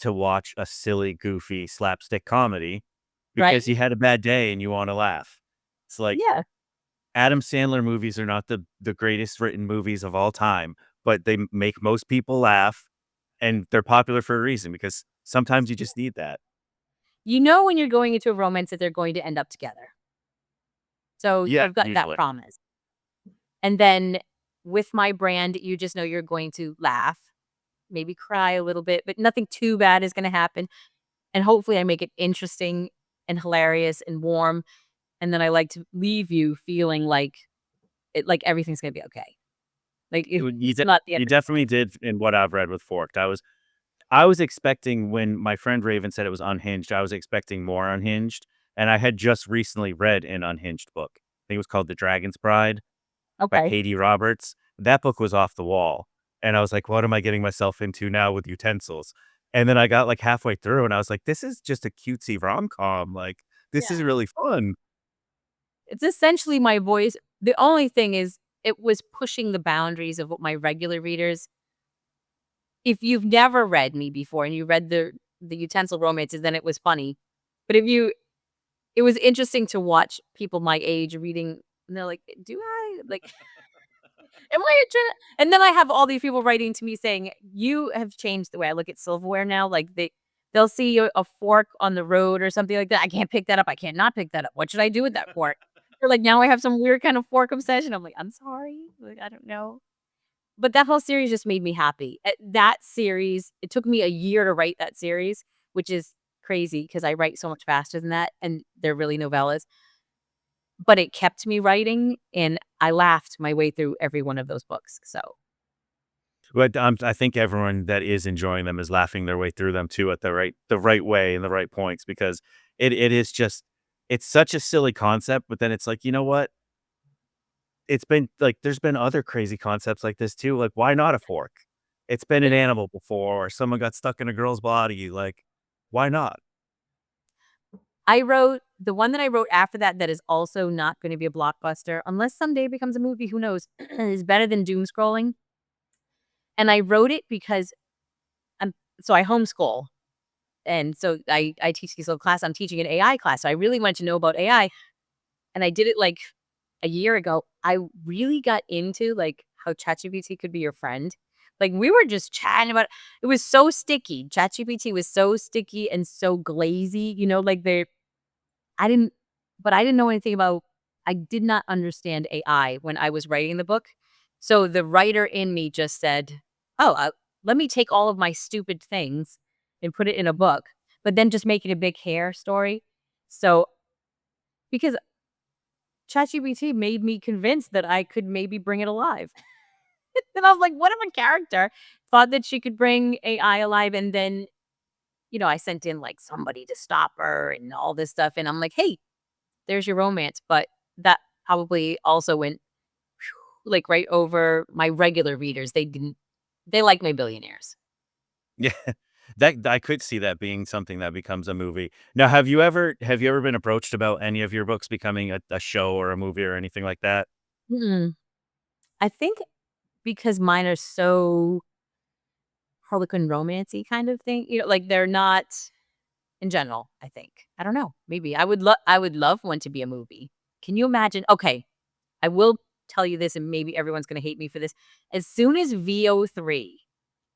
to watch a silly, goofy slapstick comedy right? because you had a bad day and you wanna laugh. It's like, Yeah. Adam Sandler movies are not the greatest written movies of all time, but they make most people laugh, and they're popular for a reason because Sometimes you just need that. You know when you're going into a romance that they're going to end up together. So Yeah, I've got that usually. promise. And then with my brand, you just know you're going to laugh, maybe cry a little bit, but nothing too bad is gonna happen. And hopefully I make it interesting and hilarious and warm. And then I like to leave you feeling like everything's gonna be okay. Like You it's not the end you of the world. definitely did in what I've read with Forked. I was expecting when my friend Raven said it was unhinged, I was expecting more unhinged, and I had just recently read an unhinged book. I think it was called The Dragon's Bride by Okay. Haiti Roberts. That book was off the wall, and I was like, "What am I getting myself into now with utensils?" And then I got, like, halfway through, and I was like, "This is just a cutesy rom-com, like, this is Yeah. really fun." It's essentially my voice. The only thing is it was pushing the boundaries of what my regular readers if you've never read me before and you read the utensil romances, then it was funny. But if you it was interesting to watch people my age reading and they're like, "Do I?" Like, "Am I trying to" and then I have all these people writing to me saying, "You have changed the way I look at silverware now." Like, they'll see a fork on the road or something like that. "I can't pick that up. I can't not pick that up. What should I do with that fork?" Or like, "Now I have some weird kind of fork obsession." I'm like, "I'm sorry. Like, I don't know." But that whole series just made me happy. That series it took me a year to write that series, which is crazy because I write so much faster than that, and they're really novellas. But it kept me writing, and I laughed my way through every one of those books, so But, I think everyone that is enjoying them is laughing their way through them too at the right way and the right points because it is just it's such a silly concept, but then it's like, you know what? It's been like, there's been other crazy concepts like this too, like, why not a fork? It's been an yeah. animal before, or someone got stuck in a girl's body, like, why not? I wrote the one that I wrote after that that is also not gonna be a blockbuster, unless someday it becomes a movie, who knows, is better than doom scrolling, and I wrote it because I'm so I homeschool, and so I teach these little class I'm teaching an AI class, so I really wanted to know about AI, and I did it, like, a year ago. I really got into, like, how ChatGPT could be your friend. Like, we were just chatting about it was so sticky. ChatGPT was so sticky and so glazy, like, I didn't I didn't know anything about I did not understand AI when I was writing the book. So the writer in me just said, "Oh, let me take all of my stupid things and put it in a book, but then just make it a big hair story." So because ChatGPT made me convinced that I could maybe bring it alive. And I was like, "What if a character thought that she could bring AI alive?" And then, I sent in like somebody to stop her and all this stuff. And I'm like, "Hey, there's your romance." But that probably also went like right over my regular readers. They like my billionaires. Yeah, that I could see that being something that becomes a movie. Now, have you ever been approached about any of your books becoming a show or a movie or anything like that? Mm. I think because mine are so Harlequin romancy kind of thing, like they're not in general, I think. I don't know. Maybe I would love one to be a movie. Can you imagine? Okay, I will tell you this and maybe everyone's going to hate me for this. As soon as VO3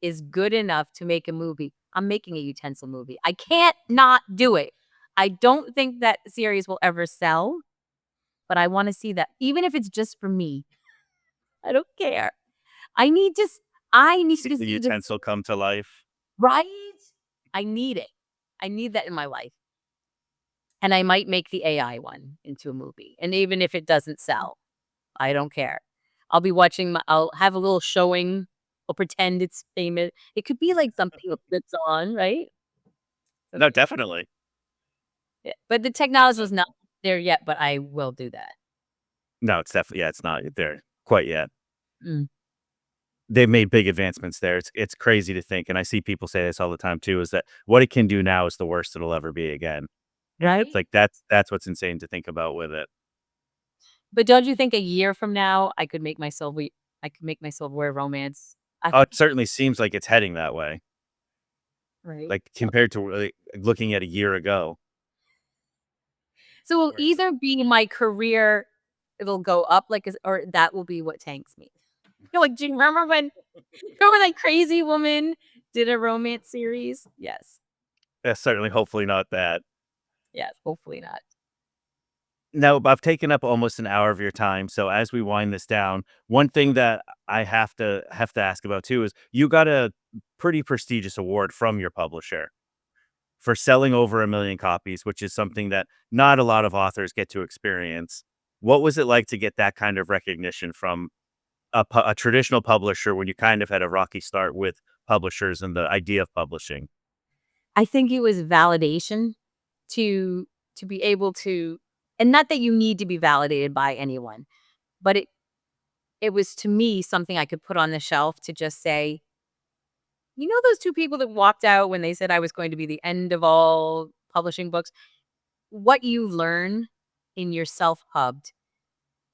is good enough to make a movie, I'm making a utensil movie. I can't not do it. I don't think that series will ever sell, but I want to see that even if it's just for me. I don't care. I need just I need See to the just utensil come to life? right? I need it. I need that in my life. And I might make the AI one into a movie. And even if it doesn't sell, I don't care. I'll have a little showing. I'll pretend it's famous. It could be like something that's on, right? No, Something. definitely. Yeah. But the technology is not there yet, but I will do that. No, it's definitely yeah, it's not there quite yet. Mm. They've made big advancements there. It's crazy to think, and I see people say this all the time too, is that what it can do now is the worst it'll ever be again. It's Right? like that's what's insane to think about with it. But don't you think a year from now I could make myself wear romance? I Oh, it certainly seems like it's heading that way, right. like, compared to, like, looking at a year ago. So it'll Where either be my career, it'll go up or that will be what tanks me. Like, do you remember when that crazy woman did a romance series? Yes. certainly, hopefully not that. Yes, hopefully not. Now, I've taken up almost an hour of your time, so as we wind this down, one thing that I have to ask about too is you got a pretty prestigious award from your publisher for selling over 1,000,000 copies, which is something that not a lot of authors get to experience. What was it like to get that kind of recognition from a traditional publisher when you kind of had a rocky start with publishers and the idea of publishing? I think it was validation to be able to, and not that you need to be validated by anyone, but it was to me something I could put on the shelf to just say, "You know those 2 people that walked out when they said I was going to be the end of all publishing books? What you learn in your self-pubbed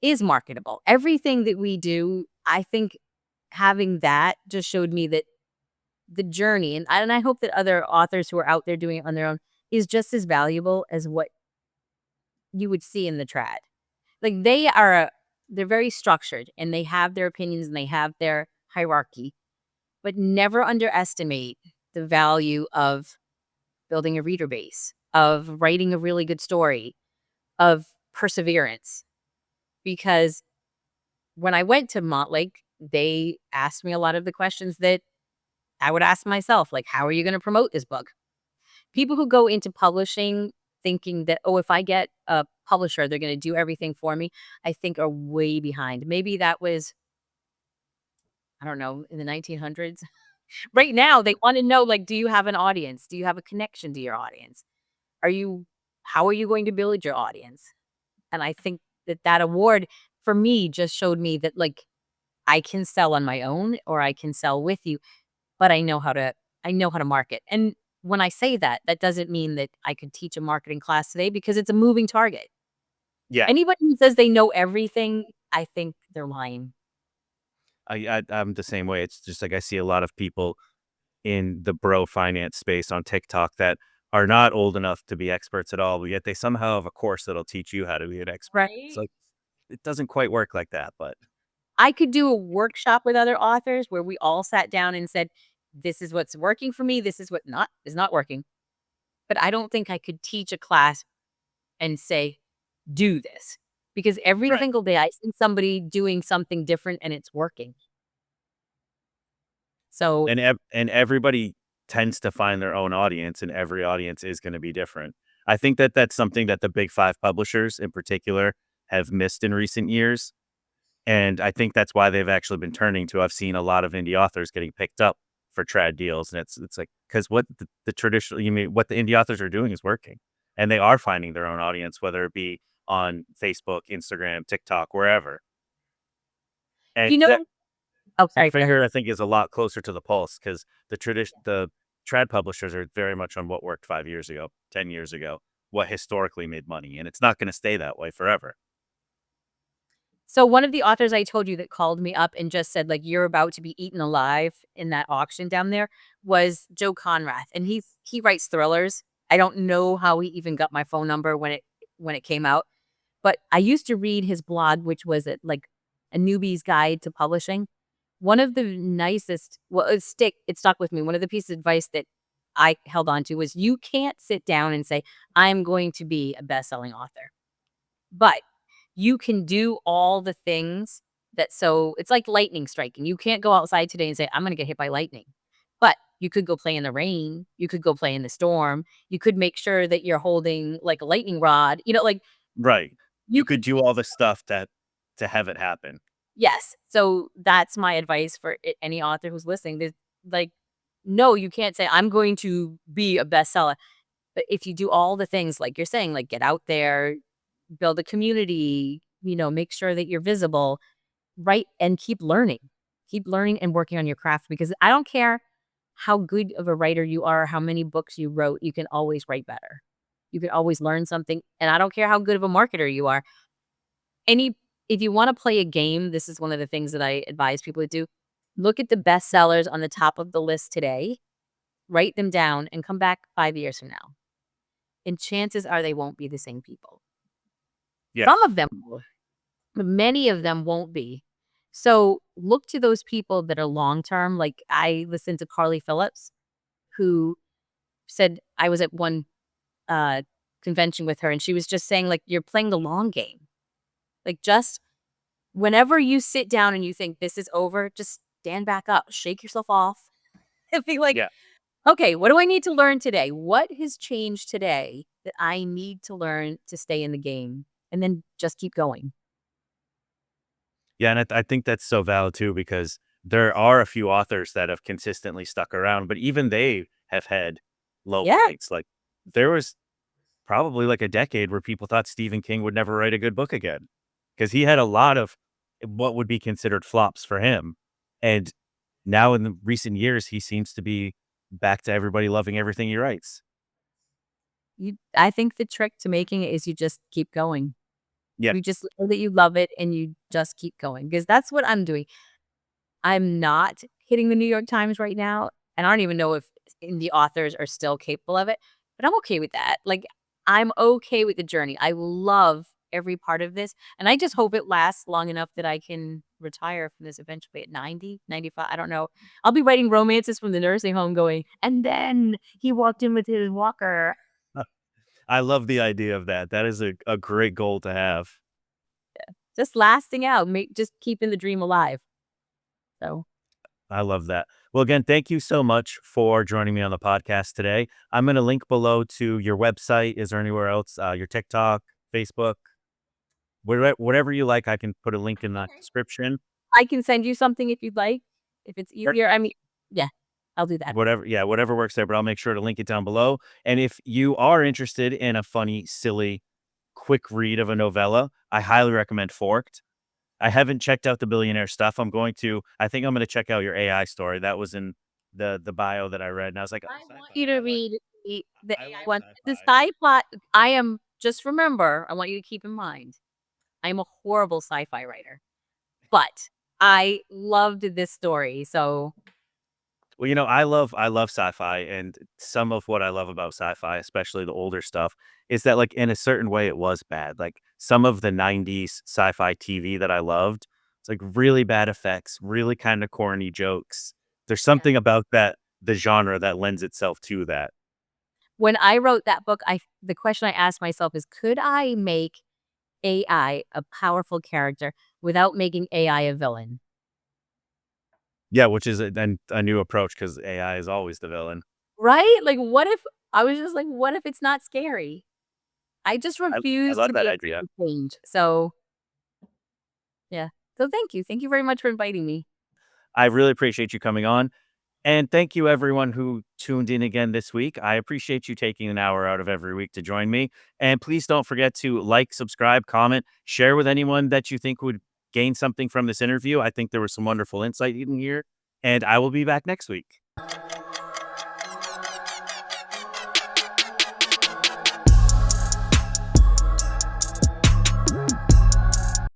is marketable." Everything that we do, I think having that just showed me that the journey, and I hope that other authors who are out there doing it on their own, is just as valuable as what you would see in the trad. Like, they're very structured, and they have their opinions, and they have their hierarchy, but never underestimate the value of building a reader base, of writing a really good story, of perseverance. Because when I went to Montlake, they asked me a lot of the questions that I would ask myself, like, "How are you gonna promote this book?" People who go into publishing thinking that, "Oh, if I get a publisher, they're gonna do everything for me," I think are way behind. Maybe that was, I don't know, in the 1900s. Right now, they wanna know, like, do you have an audience? Do you have a connection to your audience? Are you How are you going to build your audience? And I think that that award, for me, just showed me that, like, I can sell on my own or I can sell with you, but I know how to market. And when I say that, that doesn't mean that I could teach a marketing class today because it's a moving target. Yeah, Anybody who says they know everything, I think they're lying. I'm the same way. It's just like I see a lot of people in the bro finance space on TikTok that are not old enough to be experts at all, but yet they somehow have a course that'll teach you how to be an expert. It's Right? like it doesn't quite work like that, but I could do a workshop with other authors where we all sat down and said, "This is what's working for me. This is what not is not working." But I don't think I could teach a class and say, "Do this," because every right. single day I see somebody doing something different and it's working. So And everybody tends to find their own audience, and every audience is gonna be different. I think that that's something that the big 5 publishers in particular have missed in recent years, and I think that's why they've actually been turning to I've seen a lot of indie authors getting picked up for trad deals, and it's like because what the traditional you mean what the indie authors are doing is working, and they are finding their own audience, whether it be on Facebook, Instagram, TikTok, wherever. And you know Oh, their sorry, go ahead. finger, I think, is a lot closer to the pulse because the trad publishers are very much on what worked 5 years ago, 10 years ago, what historically made money, and it's not gonna stay that way forever. So one of the authors I told you that called me up and just said, like, "You're about to be eaten alive in that auction down there," was Joe Conrath, and he writes thrillers. I don't know how he even got my phone number when it came out, but I used to read his blog, which was like a newbie's guide to publishing. One of the nicest, well, it stuck with me. One of the pieces of advice that I held on to was, you can't sit down and say, "I'm going to be a best-selling author." But you can do all the things that, so it's like lightning striking. You can't go outside today and say, "I'm gonna get hit by lightning." But you could go play in the rain, you could go play in the storm, you could make sure that you're holding, like, a lightning rod, like, Right. You you could could do all the stuff that to have it happen. Yes. So that's my advice for any author who's listening. There's, like, no, you can't say, "I'm going to be a bestseller." But if you do all the things like you're saying, like, get out there, build a community, make sure that you're visible, right? And keep learning. Keep learning and working on your craft, because I don't care how good of a writer you are, how many books you wrote, you can always write better. You can always learn something. And I don't care how good of a marketer you are. Any If you wanna play a game, this is one of the things that I advise people to do. Look at the best sellers on the top of the list today, write them down, and come back 5 years from now, and chances are they won't be the same people. Some Yes. of them will, but many of them won't be. So, look to those people that are long term. Like, I listened to Carly Phillips, who said, I was at one uh convention with her, and she was just saying, like, you're playing the long game. Like, just whenever you sit down and you think this is over, just stand back up, shake yourself off, and be like, Yeah. okay, what do I need to learn today? What has changed today that I need to learn to stay in the game? And then just keep going. Yeah, and I think that's so valid too because there are a few authors that have consistently stuck around, but even they have had low Yeah. points. Like there was probably like a decade where people thought Stephen King would never write a good book again because he had a lot of what would be considered flops for him. And now in the recent years, he seems to be back to everybody loving everything he writes. I think the trick to making it is you just keep going. Yeah. You just know that you love it and you just keep going because that's what I'm doing. I'm not hitting the New York Times right now, and I don't even know if indie authors are still capable of it, but I'm okay with that. Like, I'm okay with the journey. I love every part of this, and I just hope it lasts long enough that I can retire from this eventually at 90, 95. I don't know. I'll be writing romances from the nursing home going, and then he walked in with his walker. I love the idea of that. That is a great goal to have. Just lasting out, just keeping the dream alive. So I love that. Well, again, thank you so much for joining me on the podcast today. I'm going to link below to your website. Is there anywhere else? Your TikTok, Facebook, whatever you like. I can put a link in the description. I can send you something if you'd like, if it's Sure. easier. I mean, yeah, I'll do that. Whatever, yeah, whatever works there. But I'll make sure to link it down below. And if you are interested in a funny, silly, quick read of a novella, I highly recommend Forked. I haven't checked out the billionaire stuff. I'm going to. I think I'm going to check out your AI story. That was in the bio that I read, and I was like, oh, I want sci-fi. you to read the I AI love one. The sci-fi. sci-fi I am just remember, I want you to keep in mind, I am a horrible sci-fi writer, but I loved this story, so Well, I love sci-fi, and some of what I love about sci-fi, especially the older stuff, is that like in a certain way it was bad. Like some of the 90s sci-fi TV that I loved, it's like really bad effects, really kind of corny jokes. There's yeah. something about that the genre that lends itself to that. When I wrote that book, I the question I asked myself is, could I make AI a powerful character without making AI a villain? Yeah, which is a new approach because AI is always the villain. Right? Like, what if I was just like, what if it's not scary? I just I refuse love to that be idea. afraid of change. So, yeah. So thank you. Thank you very much for inviting me. I really appreciate you coming on. And thank you, everyone who tuned in again this week. I appreciate you taking an hour out of every week to join me. And please don't forget to like, subscribe, comment, share with anyone that you think would gain something from this interview. I think there was some wonderful insight in here. And I will be back next week.